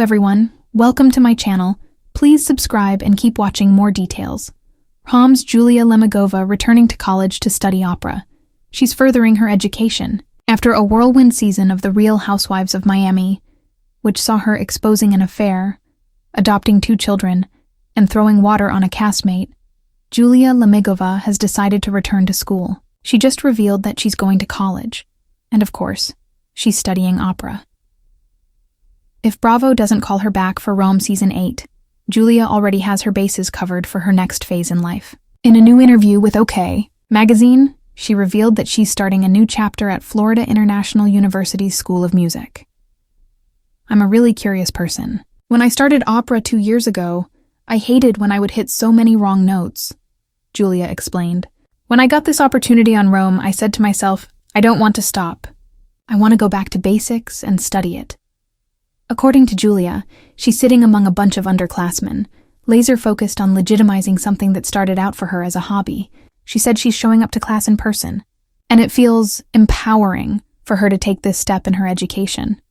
everyone, welcome to my channel. Please subscribe and keep watching more details. RHOM's Julia Lemigova returning to college to study opera. She's furthering her education after a whirlwind season of The Real Housewives of Miami, which saw her exposing an affair, adopting 2 children, and throwing water on a castmate. Julia Lemigova has decided to return to school. She just revealed that she's going to college. And of course, she's studying opera. If Bravo doesn't call her back for RHOM Season 8, Julia already has her bases covered for her next phase in life. In a new interview with OK magazine, she revealed that she's starting a new chapter at Florida International University's School of Music. I'm a really curious person. When I started opera 2 years ago, I hated when I would hit so many wrong notes, Julia explained. When I got this opportunity on RHOM, I said to myself, I don't want to stop. I want to go back to basics and study it. According to Julia, she's sitting among a bunch of underclassmen, laser-focused on legitimizing something that started out for her as a hobby. She said she's showing up to class in person, and it feels empowering for her to take this step in her education.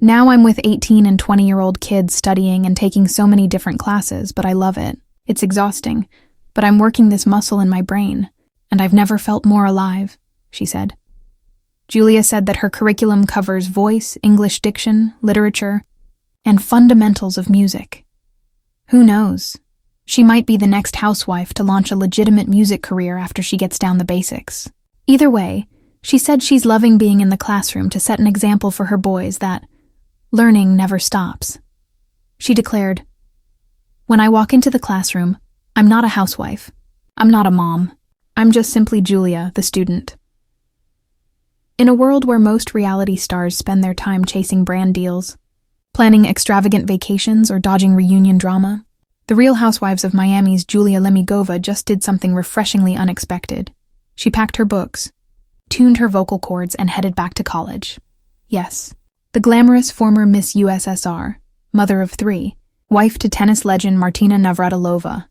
Now I'm with 18 and 20-year-old kids studying and taking so many different classes, but I love it. It's exhausting, but I'm working this muscle in my brain, and I've never felt more alive, she said. Julia said that her curriculum covers voice, English diction, literature, and fundamentals of music. Who knows? She might be the next housewife to launch a legitimate music career after she gets down the basics. Either way, she said she's loving being in the classroom to set an example for her boys that learning never stops. She declared, "When I walk into the classroom, I'm not a housewife. I'm not a mom. I'm just simply Julia, the student." In a world where most reality stars spend their time chasing brand deals, planning extravagant vacations, or dodging reunion drama, The Real Housewives of Miami's Julia Lemigova just did something refreshingly unexpected. She packed her books, tuned her vocal cords, and headed back to college. Yes, the glamorous former Miss USSR, mother of 3, wife to tennis legend Martina Navratilova,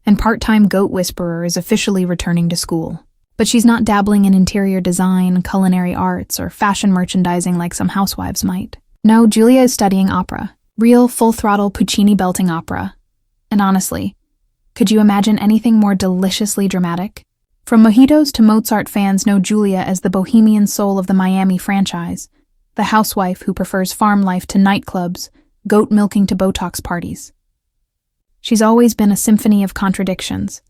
and part-time goat whisperer is officially returning to school. But she's not dabbling in interior design, culinary arts, or fashion merchandising like some housewives might. No, Julia is studying opera. Real, full-throttle Puccini belting opera. And honestly, could you imagine anything more deliciously dramatic? From mojitos to Mozart, fans know Julia as the bohemian soul of the Miami franchise, the housewife who prefers farm life to nightclubs, goat milking to Botox parties. She's always been a symphony of contradictions,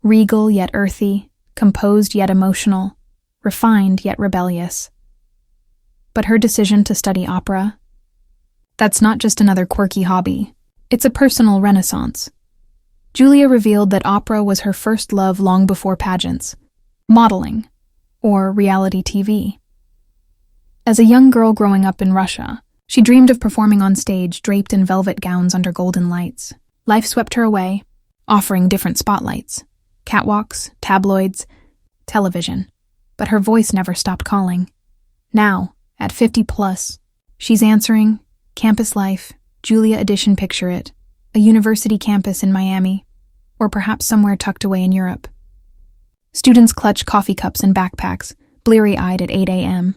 regal yet earthy, composed yet emotional, refined yet rebellious. But her decision to study opera, that's not just another quirky hobby. It's a personal renaissance. Julia revealed that opera was her first love long before pageants, modeling, or reality TV. As a young girl growing up in Russia, she dreamed of performing on stage draped in velvet gowns under golden lights. Life swept her away, offering different spotlights. Catwalks, tabloids, television. But her voice never stopped calling. Now, at 50 plus, she's answering, campus life, Julia edition, picture it, a university campus in Miami, or perhaps somewhere tucked away in Europe. Students clutch coffee cups and backpacks, bleary-eyed at 8 a.m.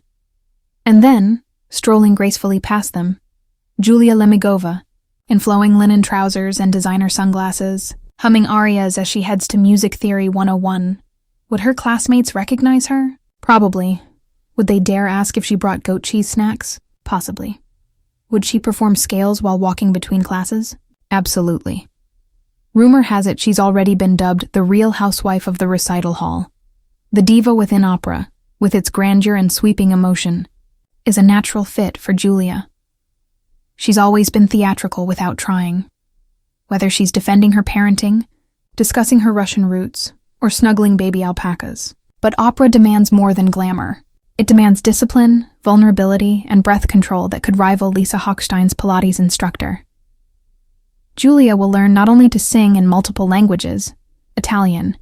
And then, strolling gracefully past them, Julia Lemigova, in flowing linen trousers and designer sunglasses, humming arias as she heads to Music Theory 101. Would her classmates recognize her? Probably. Would they dare ask if she brought goat cheese snacks? Possibly. Would she perform scales while walking between classes? Absolutely. Rumor has it she's already been dubbed the Real Housewife of the Recital Hall. The diva within opera, with its grandeur and sweeping emotion, is a natural fit for Julia. She's always been theatrical without trying. Whether she's defending her parenting, discussing her Russian roots, or snuggling baby alpacas. But opera demands more than glamour. It demands discipline, vulnerability, and breath control that could rival Lisa Hochstein's Pilates instructor. Julia will learn not only to sing in multiple languages, Italian,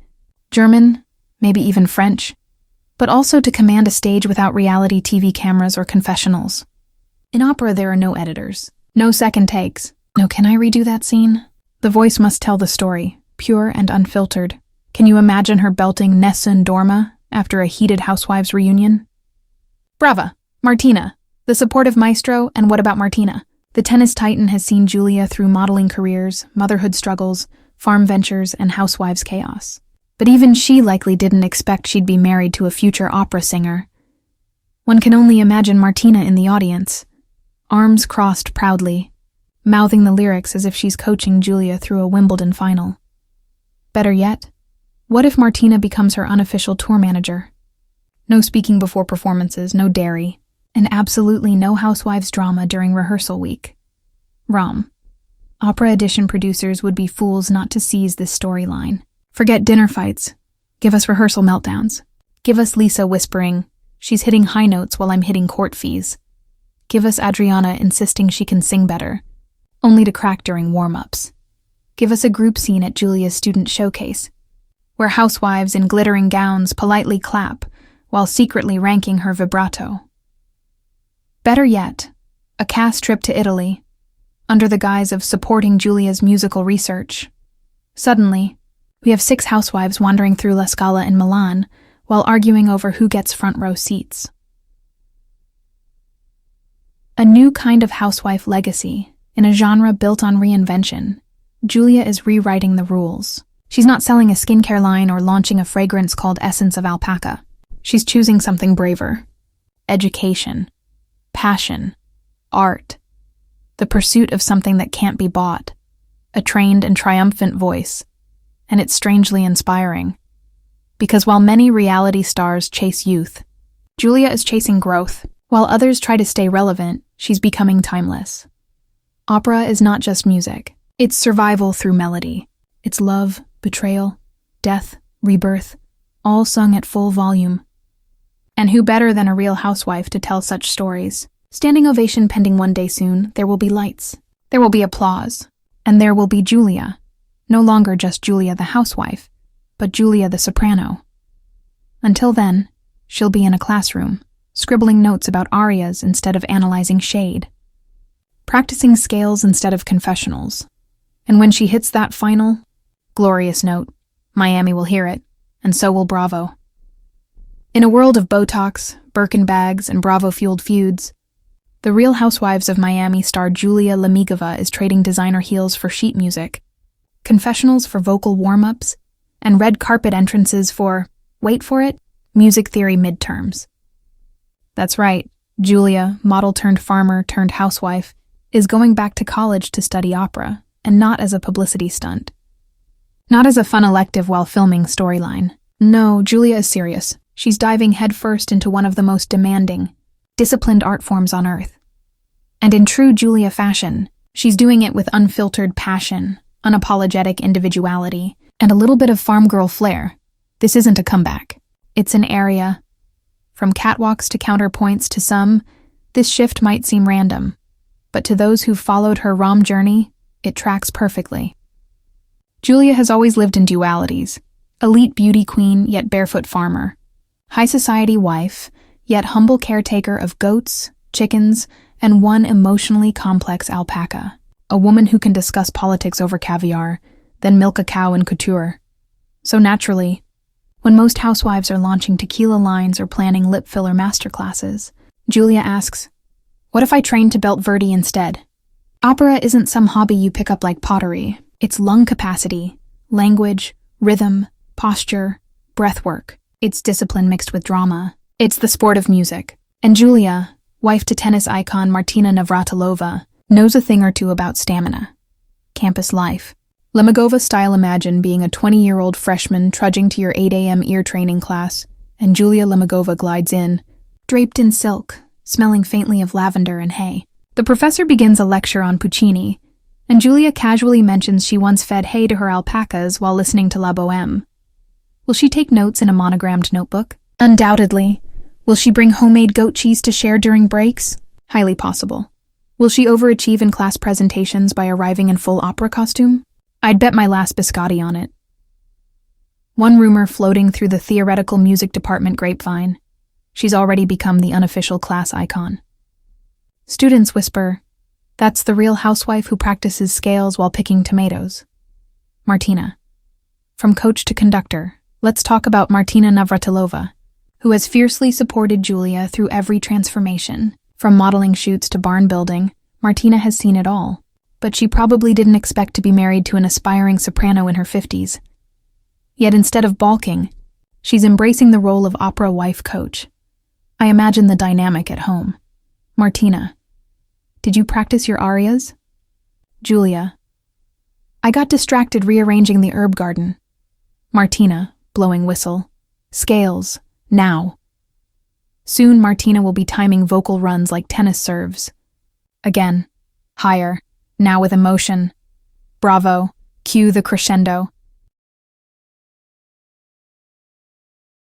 German, maybe even French, but also to command a stage without reality TV cameras or confessionals. In opera, there are no editors, no second takes, no "can I redo that scene?" The voice must tell the story, pure and unfiltered. Can you imagine her belting Nessun Dorma after a heated housewives reunion? Brava, Martina, the supportive maestro, and what about Martina? The tennis titan has seen Julia through modeling careers, motherhood struggles, farm ventures, and housewives' chaos. But even she likely didn't expect she'd be married to a future opera singer. One can only imagine Martina in the audience, arms crossed proudly, mouthing the lyrics as if she's coaching Julia through a Wimbledon final. Better yet, what if Martina becomes her unofficial tour manager? No speaking before performances, no dairy, and absolutely no housewives drama during rehearsal week. RHOM. Opera Edition producers would be fools not to seize this storyline. Forget dinner fights. Give us rehearsal meltdowns. Give us Lisa whispering, "She's hitting high notes while I'm hitting court fees." Give us Adriana insisting she can sing better, only to crack during warm-ups. Give us a group scene at Julia's student showcase, where housewives in glittering gowns politely clap while secretly ranking her vibrato. Better yet, a cast trip to Italy, under the guise of supporting Julia's musical research. Suddenly, we have 6 housewives wandering through La Scala in Milan while arguing over who gets front row seats. A new kind of housewife legacy, in a genre built on reinvention. Julia is rewriting the rules. She's not selling a skincare line or launching a fragrance called Essence of Alpaca. She's choosing something braver. Education, passion, art, the pursuit of something that can't be bought, a trained and triumphant voice. And it's strangely inspiring. Because while many reality stars chase youth, Julia is chasing growth. While others try to stay relevant, she's becoming timeless. Opera is not just music. It's survival through melody. It's love, betrayal, death, rebirth, all sung at full volume. And who better than a real housewife to tell such stories? Standing ovation pending one day soon, there will be lights. There will be applause. And there will be Julia. No longer just Julia the housewife, but Julia the soprano. Until then, she'll be in a classroom, scribbling notes about arias instead of analyzing shade, practicing scales instead of confessionals. And when she hits that final, glorious note, Miami will hear it, and so will Bravo. In a world of Botox, Birkin bags, and Bravo-fueled feuds, the Real Housewives of Miami star Julia Lemigova is trading designer heels for sheet music, confessionals for vocal warm-ups, and red carpet entrances for, wait for it, music theory midterms. That's right, Julia, model-turned-farmer-turned-housewife, is going back to college to study opera, and not as a publicity stunt. Not as a fun elective while filming storyline. No, Julia is serious. She's diving headfirst into one of the most demanding, disciplined art forms on Earth. And in true Julia fashion, she's doing it with unfiltered passion, unapologetic individuality, and a little bit of farm girl flair. This isn't a comeback. It's an area. From catwalks to counterpoints to some, this shift might seem random, but to those who've followed her RHOM journey, it tracks perfectly. Julia has always lived in dualities, elite beauty queen yet barefoot farmer, high society wife yet humble caretaker of goats, chickens, and one emotionally complex alpaca, a woman who can discuss politics over caviar, then milk a cow in couture. So naturally, when most housewives are launching tequila lines or planning lip filler masterclasses, Julia asks, "What if I trained to belt Verdi instead?" Opera isn't some hobby you pick up like pottery. It's lung capacity, language, rhythm, posture, breath work. It's discipline mixed with drama. It's the sport of music. And Julia, wife to tennis icon Martina Navratilova, knows a thing or two about stamina. Campus life. Lemigova style imagine being a 20-year-old freshman trudging to your 8 a.m. ear training class, and Julia Lemigova glides in, draped in silk, smelling faintly of lavender and hay. The professor begins a lecture on Puccini, and Julia casually mentions she once fed hay to her alpacas while listening to La Bohème. Will she take notes in a monogrammed notebook? Undoubtedly. Will she bring homemade goat cheese to share during breaks? Highly possible. Will she overachieve in class presentations by arriving in full opera costume? I'd bet my last biscotti on it. One rumor floating through the theoretical music department grapevine. She's already become the unofficial class icon. Students whisper, "That's the real housewife who practices scales while picking tomatoes." Martina. From coach to conductor, let's talk about Martina Navratilova, who has fiercely supported Julia through every transformation. From modeling shoots to barn building, Martina has seen it all, but she probably didn't expect to be married to an aspiring soprano in her 50s. Yet instead of balking, she's embracing the role of opera wife coach. I imagine the dynamic at home. Martina: did you practice your arias? Julia: I got distracted rearranging the herb garden. Martina, blowing whistle: scales, now. Soon Martina will be timing vocal runs like tennis serves. Again, higher, now with emotion. Bravo, cue the crescendo.